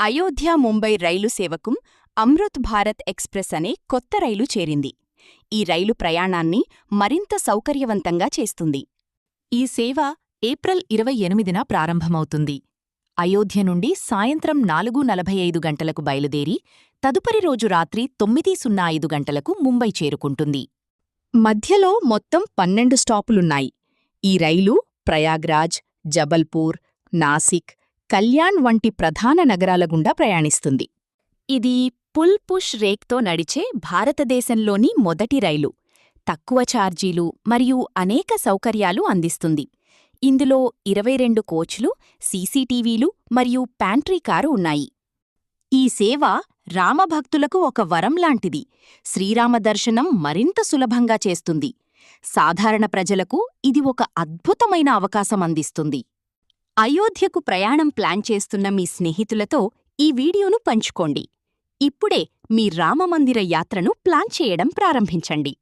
అయోధ్య ముంబై రైలు సేవకు అమృత్ భారత్ ఎక్స్ప్రెస్ అనే కొత్త రైలు చేరింది. ఈ రైలు ప్రయాణాన్ని మరింత సౌకర్యవంతంగా చేస్తుంది. ఈ సేవ ఏప్రిల్ 28న ప్రారంభమవుతుంది. అయోధ్య నుండి సాయంత్రం 4:45 గంటలకు బయలుదేరి తదుపరి రోజు రాత్రి 9:05 గంటలకు ముంబై చేరుకుంటుంది. మధ్యలో మొత్తం 12 స్టాపులున్నాయి. ఈ రైలు ప్రయాగ్రాజ్, జబల్పూర్, నాసిక్, కల్యాణ్ వంటి ప్రధాన నగరాల గుండా ప్రయాణిస్తుంది. ఇది పుల్ పుష్ రేక్తో నడిచే భారతదేశంలోని మొదటి రైలు. తక్కువ ఛార్జీలు మరియు అనేక సౌకర్యాలు అందిస్తుంది. ఇందులో 22 కోచ్లు, సీసీటీవీలు మరియు ప్యాంట్రీ కారు ఉన్నాయి. ఈ సేవ రామభక్తులకు ఒక వరం లాంటిది. శ్రీరామ దర్శనం మరింత సులభంగా చేస్తుంది. సాధారణ ప్రజలకు ఇది ఒక అద్భుతమైన అవకాశం అందిస్తుంది. అయోధ్యకు ప్రయాణం ప్లాన్ చేస్తున్న మీ స్నేహితులతో ఈ వీడియోను పంచుకోండి. ఇప్పుడే మీ రామమందిర యాత్రను ప్లాన్ చేయడం ప్రారంభించండి.